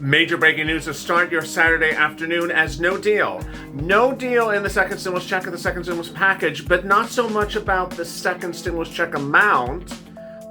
Major breaking news to start your Saturday afternoon as no deal. No deal in the second stimulus check or the second stimulus package, but not so much about the second stimulus check amount,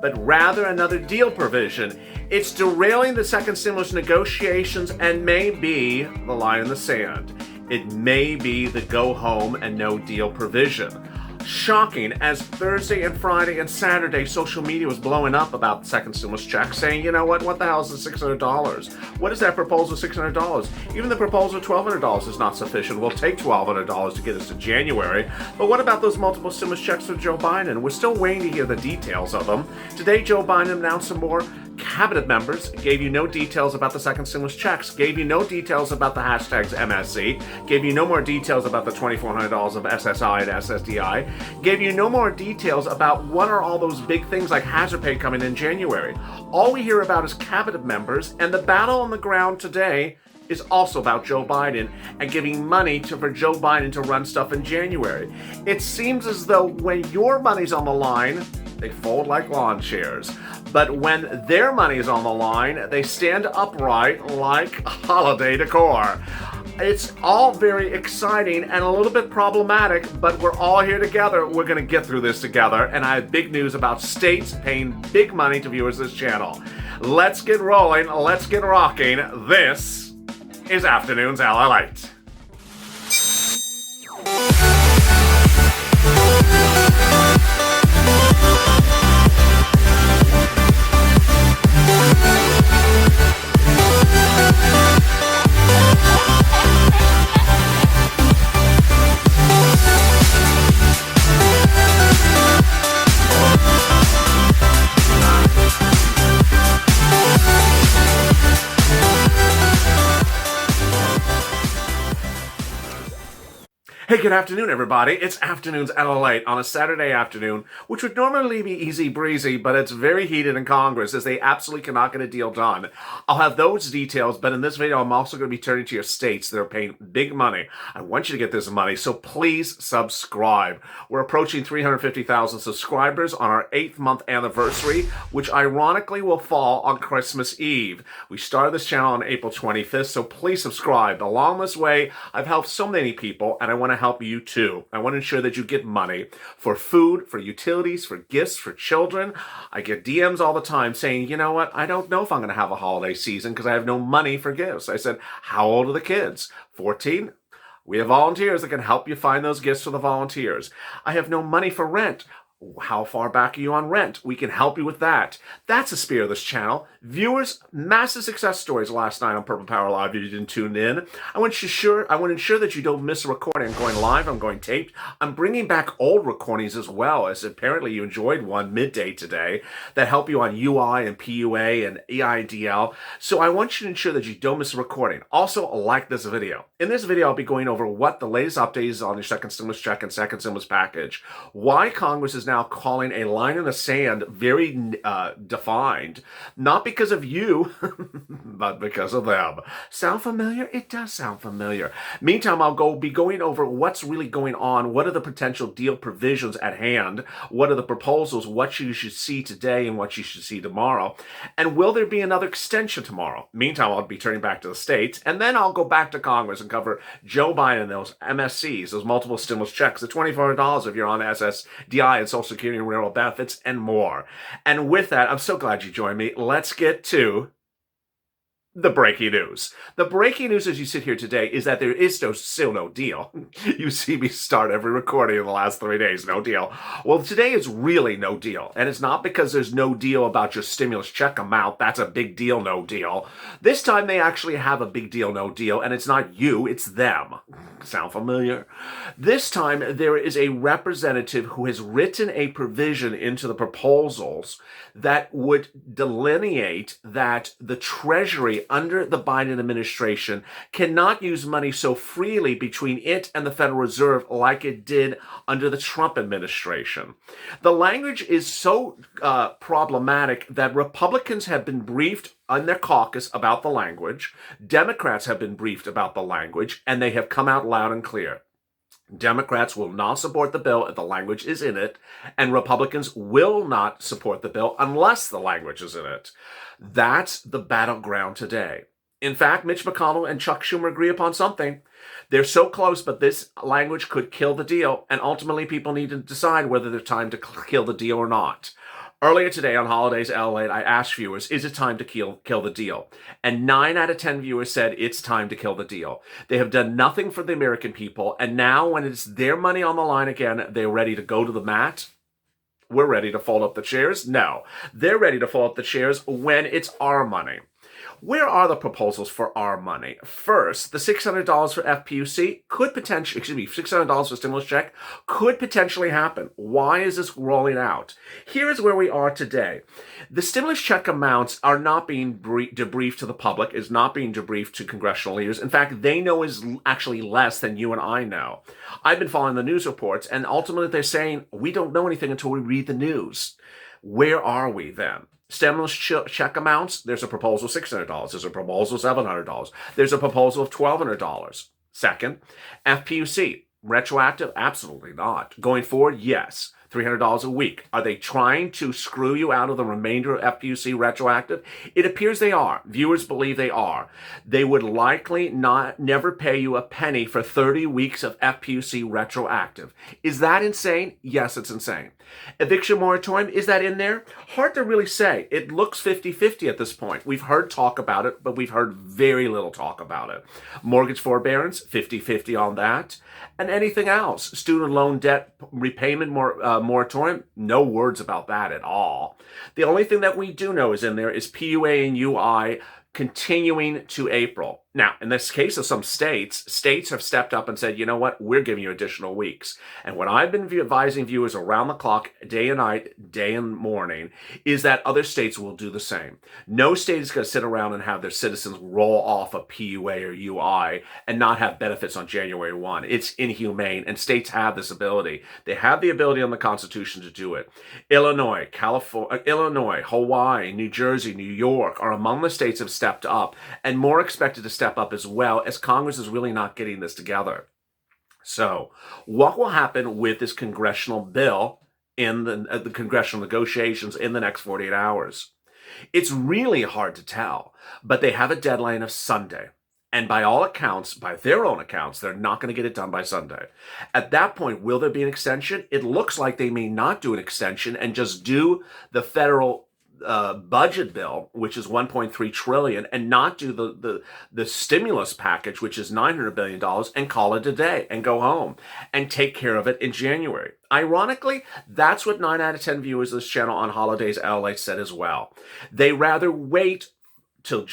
but rather another deal provision. It's derailing the second stimulus negotiations and may be the line in the sand. It may be the go home and no deal provision. Shocking, as Thursday and Friday and Saturday, social media was blowing up about the second stimulus check, saying, you know what the hell is the $600? What is that proposal, $600? Even the proposal of $1,200 is not sufficient. We'll take $1,200 to get us to January. But what about those multiple stimulus checks for Joe Biden? We're still waiting to hear the details of them. Today, Joe Biden announced some more cabinet members, gave you no details about the second stimulus checks, gave you no details about the hashtags MSC, gave you no more details about the $2,400 of SSI and SSDI, gave you no more details about what are all those big things like hazard pay coming in January. All we hear about is cabinet members, and the battle on the ground today is also about Joe Biden and giving money for Joe Biden to run stuff in January. It seems as though when your money's on the line, they fold like lawn chairs. But when their money is on the line, they stand upright like holiday decor. It's all very exciting and a little bit problematic, but we're all here together. We're going to get through this together. And I have big news about states paying big money to viewers of this channel. Let's get rolling. Let's get rocking. This is Afternoons LALATE. Hey, good afternoon, everybody. It's Afternoons LALATE on a Saturday afternoon, which would normally be easy breezy, but it's very heated in Congress as they absolutely cannot get a deal done. I'll have those details, but in this video, I'm also going to be turning to your states that are paying big money. I want you to get this money, so please subscribe. We're approaching 350,000 subscribers on our 8th month anniversary, which ironically will fall on Christmas Eve. We started this channel on April 25th, so please subscribe. Along this way, I've helped so many people, and I want to help you too. I want to ensure that you get money for food, for utilities, for gifts, for children. I get DMs all the time saying, you know what, I don't know if I'm going to have a holiday season because I have no money for gifts. I said, how old are the kids? 14? We have volunteers that can help you find those gifts for the volunteers. I have no money for rent. How far back are you on rent? We can help you with that. That's the spirit of this channel. Viewers, massive success stories last night on Purple Power Live if you didn't tune in. I want to ensure that you don't miss a recording. I'm going live. I'm going taped. I'm bringing back old recordings as well, as apparently you enjoyed one midday today that help you on UI and PUA and EIDL. So I want you to ensure that you don't miss a recording. Also, like this video. In this video, I'll be going over what the latest update is on your second stimulus check and second stimulus package, why Congress is now calling a line in the sand very defined, not because of you, but because of them. Sound familiar? It does sound familiar. Meantime, I'll be going over what's really going on, what are the potential deal provisions at hand, what are the proposals, what you should see today and what you should see tomorrow, and will there be another extension tomorrow? Meantime, I'll be turning back to the states, and then I'll go back to Congress and cover Joe Biden, those MSCs, those multiple stimulus checks, the $2,400 if you're on SSDI and Social Security and railroad benefits, and more. And with that, I'm so glad you joined me. Let's get to the breaking news. The breaking news as you sit here today is that there is still no deal. You see me start every recording in the last 3 days, no deal. Well, today is really no deal. And it's not because there's no deal about your stimulus check amount. That's a big deal, no deal. This time they actually have a big deal, no deal. And it's not you, it's them. Sound familiar? This time there is a representative who has written a provision into the proposals that would delineate that the Treasury under the Biden administration cannot use money so freely between it and the Federal Reserve like it did under the Trump administration. The language is so problematic that Republicans have been briefed on their caucus about the language, Democrats have been briefed about the language, and they have come out loud and clear. Democrats will not support the bill if the language is in it, and Republicans will not support the bill unless the language is in it. That's the battleground today. In fact, Mitch McConnell and Chuck Schumer agree upon something. They're so close, but this language could kill the deal, and ultimately people need to decide whether it's time to kill the deal or not. Earlier today on Holidays LALATE, I asked viewers, is it time to kill the deal? And 9 out of 10 viewers said it's time to kill the deal. They have done nothing for the American people, and now when it's their money on the line again, they're ready to go to the mat. We're ready to fold up the chairs? No. They're ready to fold up the chairs when it's our money. Where are the proposals for our money? First, the $600 for FPUC could potentially, $600 for stimulus check could potentially happen. Why is this rolling out? Here is where we are today. The stimulus check amounts are not being debriefed to the public, is not being debriefed to congressional leaders. In fact, they know is actually less than you and I know. I've been following the news reports, and ultimately they're saying, we don't know anything until we read the news. Where are we then? Stimulus check amounts, there's a proposal $600. There's a proposal $700. There's a proposal of $1,200. Second, FPUC, retroactive? Absolutely not. Going forward, yes. $300 a week. Are they trying to screw you out of the remainder of FPUC retroactive? It appears they are. Viewers believe they are. They would likely never pay you a penny for 30 weeks of FPUC retroactive. Is that insane? Yes, it's insane. Eviction moratorium, is that in there? Hard to really say. It looks 50-50 at this point. We've heard talk about it, but we've heard very little talk about it. Mortgage forbearance, 50-50 on that. And anything else? Student loan debt repayment moratorium, no words about that at all. The only thing that we do know is in there is PUA and UI continuing to April. Now, in this case of some states have stepped up and said, you know what, we're giving you additional weeks. And what I've been advising viewers around the clock, day and night, day and morning, is that other states will do the same. No state is going to sit around and have their citizens roll off a PUA or UI and not have benefits on January 1. It's inhumane, and states have this ability. They have the ability on the Constitution to do it. Illinois, Hawaii, New Jersey, New York are among the states that have stepped up, and more expected to step up as well, as Congress is really not getting this together. So what will happen with this congressional bill in the congressional negotiations in the next 48 hours? It's really hard to tell, but they have a deadline of Sunday. And by all accounts, by their own accounts, they're not going to get it done by Sunday. At that point, will there be an extension? It looks like they may not do an extension and just do the federal budget bill, which is $1.3 trillion, and not do the stimulus package, which is $900 billion, and call it a day and go home and take care of it in January. Ironically, that's what 9 out of 10 viewers of this channel on Holidays LA said as well. They rather wait till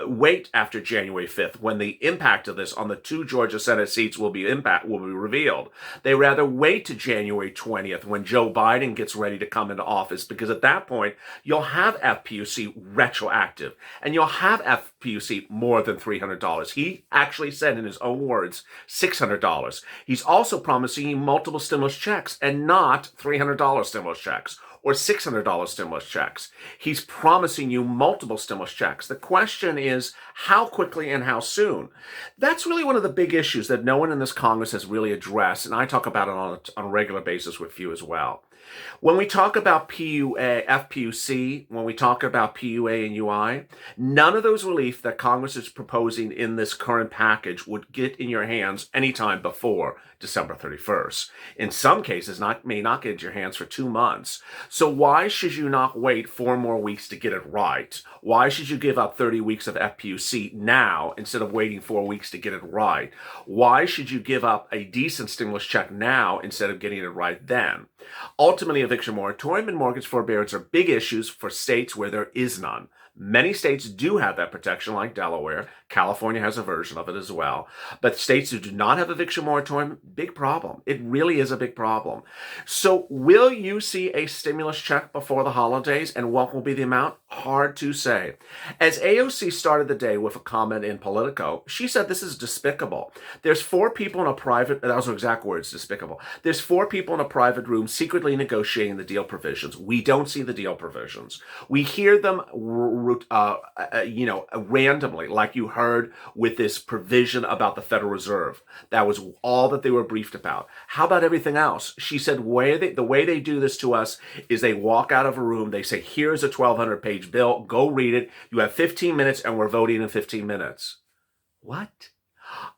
wait after January 5th, when the impact of this on the 2 Georgia Senate seats will be revealed. They rather wait to January 20th, when Joe Biden gets ready to come into office, because at that point, you'll have FPUC retroactive, and you'll have FPUC more than $300. He actually said in his own words, $600. He's also promising you multiple stimulus checks and not $300 stimulus checks or $600 stimulus checks. He's promising you multiple stimulus checks. The question is, how quickly and how soon? That's really one of the big issues that no one in this Congress has really addressed, and I talk about it on a regular basis with you as well. When we talk about FPUC, when we talk about PUA and UI, none of those relief that Congress is proposing in this current package would get in your hands anytime before December 31st. In some cases, may not get into your hands for 2 months. So why should you not wait 4 more weeks to get it right? Why should you give up 30 weeks of FPUC now instead of waiting 4 weeks to get it right? Why should you give up a decent stimulus check now instead of getting it right then? Ultimately, eviction moratorium and mortgage forbearance are big issues for states where there is none. Many states do have that protection, like Delaware. California has a version of it as well. But states who do not have eviction moratorium, big problem. It really is a big problem. So will you see a stimulus check before the holidays, and what will be the amount? Hard to say. As AOC started the day with a comment in Politico, she said this is despicable. There's 4 people in a private, that was her exact words, despicable. There's 4 people in a private room secretly negotiating the deal provisions. We don't see the deal provisions. We hear them randomly, like you heard with this provision about the Federal Reserve. That was all that they were briefed about. How about everything else? She said, the way they do this to us is they walk out of a room, they say, here's a 1,200-page bill, go read it. You have 15 minutes and we're voting in 15 minutes. What?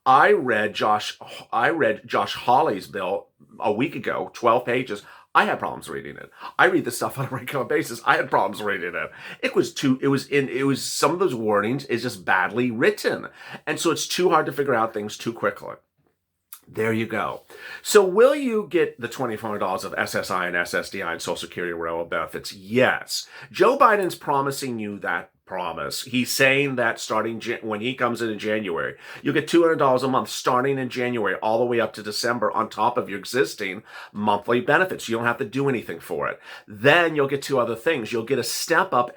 I read Josh Hawley's bill a week ago, 12 pages. I had problems reading it. I read this stuff on a regular basis. I had problems reading it. It was some of those wordings is just badly written. And so it's too hard to figure out things too quickly. There you go. So will you get the $2,400 of SSI and SSDI and Social Security railroad benefits? Yes. Joe Biden's promising you that promise. He's saying that starting when he comes in January, you'll get $200 a month starting in January all the way up to December on top of your existing monthly benefits. You don't have to do anything for it. Then you'll get two other things. You'll get a step up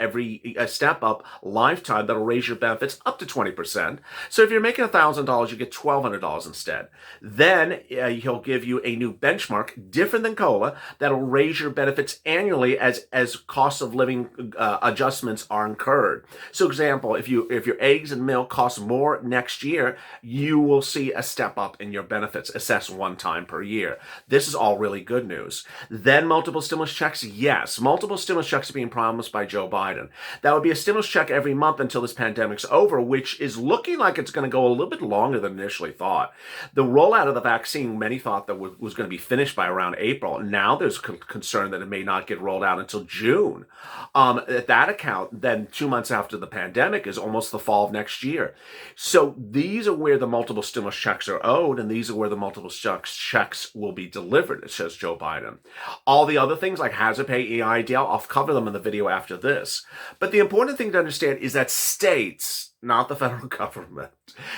lifetime that'll raise your benefits up to 20%. So if you're making $1,000, you get $1,200 instead. Then he'll give you a new benchmark different than COLA that'll raise your benefits annually as cost of living adjustments are incurred. So example, if your eggs and milk cost more next year, you will see a step up in your benefits assessed one time per year. This is all really good news. Then multiple stimulus checks. Yes, multiple stimulus checks are being promised by Joe Biden. That would be a stimulus check every month until this pandemic's over, which is looking like it's going to go a little bit longer than initially thought. The rollout of the vaccine, many thought that was going to be finished by around April. Now there's concern that it may not get rolled out until June. At that account, then 2 months after the pandemic is almost the fall of next year. So these are where the multiple stimulus checks are owed, and these are where the multiple checks will be delivered, says Joe Biden. All the other things like hazard pay, EIDL, I'll cover them in the video after this. But the important thing to understand is that states, not the federal government,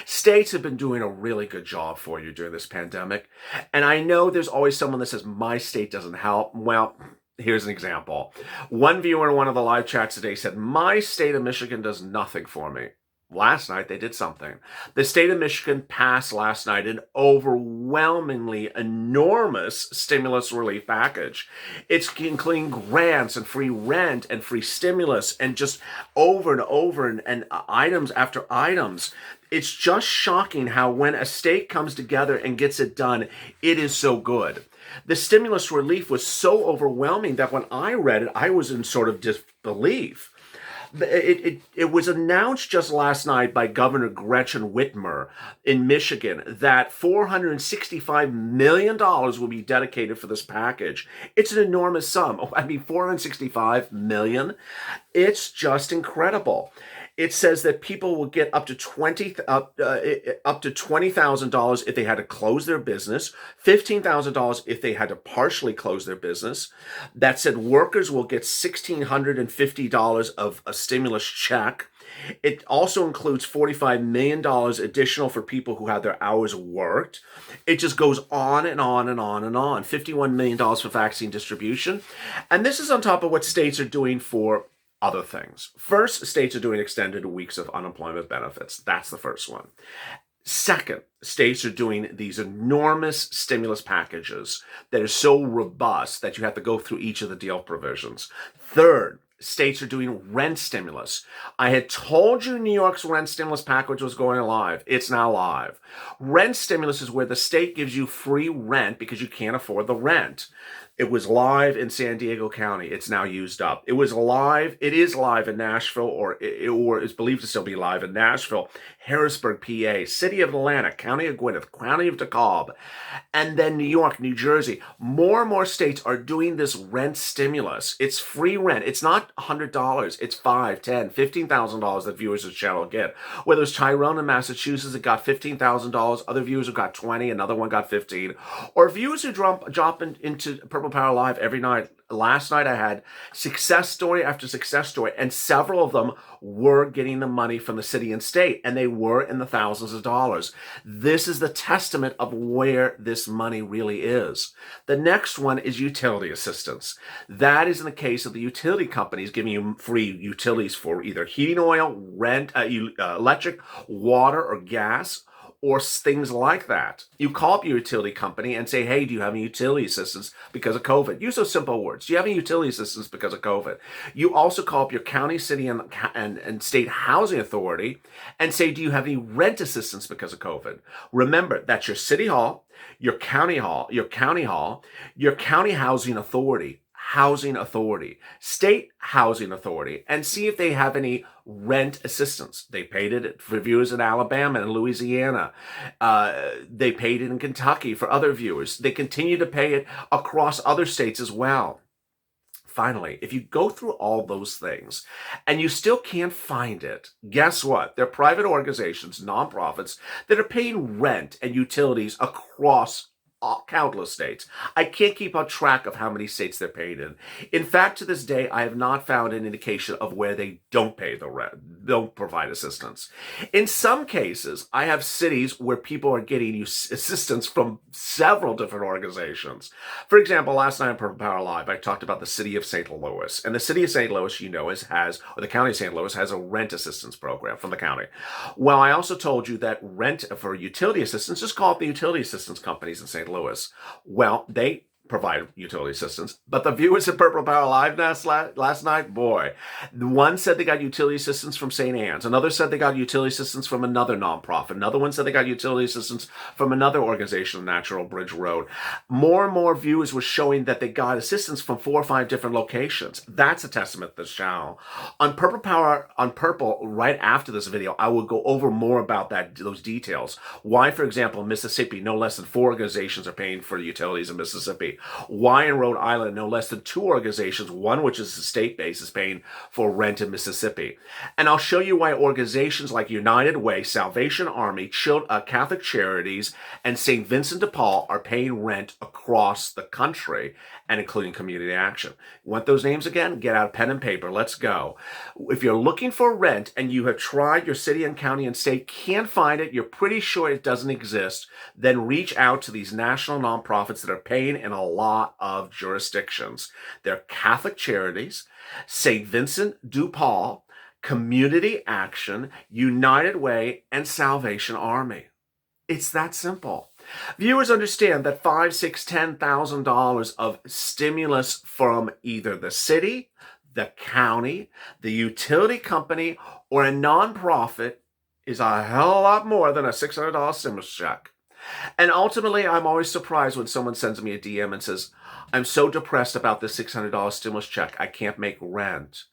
states have been doing a really good job for you during this pandemic. And I know there's always someone that says, my state doesn't help. Well, here's an example. One viewer in one of the live chats today said, my state of Michigan does nothing for me. Last night, they did something. The state of Michigan passed last night an overwhelmingly enormous stimulus relief package. It's including grants and free rent and free stimulus and just over and over and items after items. It's just shocking how when a state comes together and gets it done, it is so good. The stimulus relief was so overwhelming that when I read it, I was in sort of disbelief. It was announced just last night by Governor Gretchen Whitmer in Michigan that $465 million will be dedicated for this package. It's an enormous sum. I mean, $465 million. It's just incredible. It says that people will get up to $20,000 if they had to close their business, $15,000 if they had to partially close their business. That said, workers will get $1,650 of a stimulus check. It also includes $45 million additional for people who have their hours worked. It just goes on and on and on and on. $51 million for vaccine distribution. And this is on top of what states are doing for other things. First, states are doing extended weeks of unemployment benefits. That's the first one. Second, states are doing these enormous stimulus packages that are so robust that you have to go through each of the deal provisions. Third, states are doing rent stimulus. I had told you New York's rent stimulus package was going live. It's now live. Rent stimulus is where the state gives you free rent because you can't afford the rent. It was live in San Diego County. It's now used up. It is live in Nashville, or is believed to still be live in Nashville, Harrisburg, PA, City of Atlanta, County of Gwinnett, County of DeKalb, and then New York, New Jersey. More and more states are doing this rent stimulus. It's free rent. It's not $100. It's $5,000, $10,000, $15,000 that viewers of the channel get. Whether it's Tyrone in Massachusetts, it got $15,000. Other viewers who got $20,000, another one got $15,000. Or viewers who drop into Purple Power Live every night. Last night I had success story after success story, and several of them were getting the money from the city and state, and they were in the thousands of dollars. This is the testament of where this money really is. The next one is utility assistance. That is in the case of the utility companies giving you free utilities for either heating oil, rent, electric, water, or gas, or things like that. You call up your utility company and say, hey, do you have any utility assistance because of COVID? Use those simple words. Do you have any utility assistance because of COVID? You also call up your county, city, and state housing authority and say, do you have any rent assistance because of COVID? Remember, that's your city hall, your county hall, your county housing authority, state housing authority, and see if they have any rent assistance. They paid it for viewers in Alabama and Louisiana. They paid it in Kentucky for other viewers. They continue to pay it across other states as well. Finally, if you go through all those things and you still can't find it, guess what? They're private organizations, nonprofits, that are paying rent and utilities across countless states. I can't keep on track of how many states they're paid in. In fact, to this day, I have not found an indication of where they don't pay the rent, don't provide assistance. In some cases, I have cities where people are getting assistance from several different organizations. For example, last night on Purple Power Live, I talked about the city of St. Louis. And the city of St. Louis, you know, or the county of St. Louis has a rent assistance program from the county. Well, I also told you that rent for utility assistance, just call it the utility assistance companies in St. Louis. Well, they provide utility assistance, but the viewers at Purple Power Live last night, boy, one said they got utility assistance from St. Anne's. Another said they got utility assistance from another nonprofit. Another one said they got utility assistance from another organization, Natural Bridge Road. More and more viewers were showing that they got assistance from 4 or 5 different locations. That's a testament to this channel. On Purple, right after this video, I will go over more about those details. Why, for example, in Mississippi, no less than 4 organizations are paying for utilities in Mississippi. Why in Rhode Island, no less than 2 organizations, one which is state-based, is paying for rent in Mississippi. And I'll show you why organizations like United Way, Salvation Army, Catholic Charities, and St. Vincent de Paul are paying rent across the country, and including Community Action. Want those names again? Get out pen and paper. Let's go. If you're looking for rent and you have tried your city and county and state, can't find it, you're pretty sure it doesn't exist, then reach out to these national nonprofits that are paying in a lot of jurisdictions. They're Catholic Charities, St. Vincent de Paul, Community Action, United Way, and Salvation Army. It's that simple. Viewers understand that $5,000, $6,000, $10,000 of stimulus from either the city, the county, the utility company, or a nonprofit is a hell of a lot more than a $600 stimulus check. And ultimately, I'm always surprised when someone sends me a DM and says, I'm so depressed about this $600 stimulus check, I can't make rent.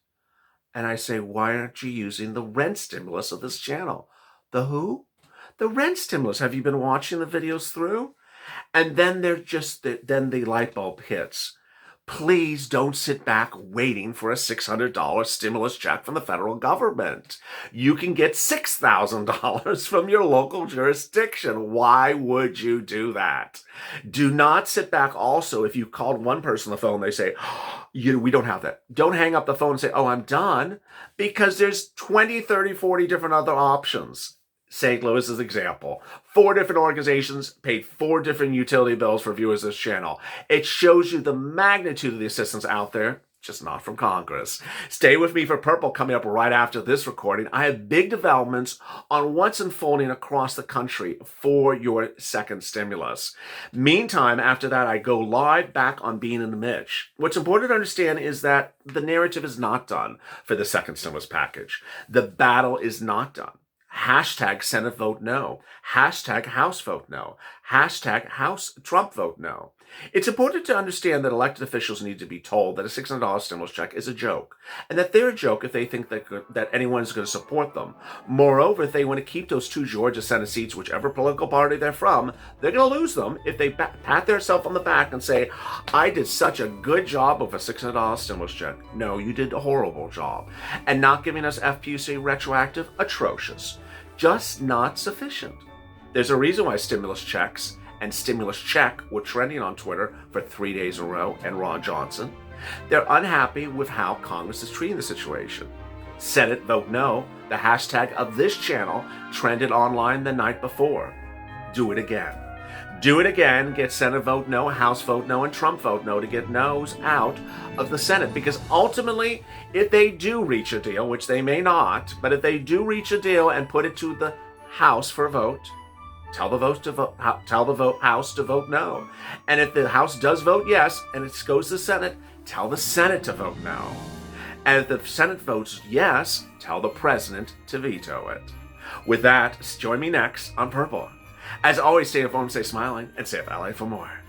And I say, why aren't you using the rent stimulus of this channel? The who? The rent stimulus. Have you been watching the videos through? And then then the light bulb hits. Please don't sit back waiting for a $600 stimulus check from the federal government. You can get $6,000 from your local jurisdiction. Why would you do that? Do not sit back also if you called one person on the phone, they say, we don't have that. Don't hang up the phone and say, oh, I'm done, because there's 20, 30, 40 different other options. St. Louis's example. 4 different organizations paid 4 different utility bills for viewers of this channel. It shows you the magnitude of the assistance out there, just not from Congress. Stay with me for Purple coming up right after this recording. I have big developments on what's unfolding across the country for your second stimulus. Meantime, after that, I go live back on Being in the Mitch. What's important to understand is that the narrative is not done for the second stimulus package. The battle is not done. Hashtag Senate vote no. Hashtag House vote no. Hashtag House Trump vote no. It's important to understand that elected officials need to be told that a $600 stimulus check is a joke, and that they're a joke if they think that anyone is going to support them. Moreover, if they want to keep those 2 Georgia Senate seats, whichever political party they're from, they're going to lose them if they pat themselves on the back and say, I did such a good job of a $600 stimulus check. No, you did a horrible job. And not giving us FPUC retroactive, atrocious. Just not sufficient. There's a reason why stimulus checks and stimulus check were trending on Twitter for 3 days in a row, and Ron Johnson. They're unhappy with how Congress is treating the situation. Senate vote no, the hashtag of this channel, trended online the night before. Do it again. Do it again, get Senate vote no, House vote no, and Trump vote no to get no's out of the Senate. Because ultimately, if they do reach a deal, which they may not, but if they do reach a deal and put it to the House for a vote, tell the House to vote no. And if the House does vote yes and it goes to the Senate, tell the Senate to vote no. And if the Senate votes yes, tell the President to veto it. With that, join me next on Purple. As always, stay informed, stay smiling, and stay up LA for more.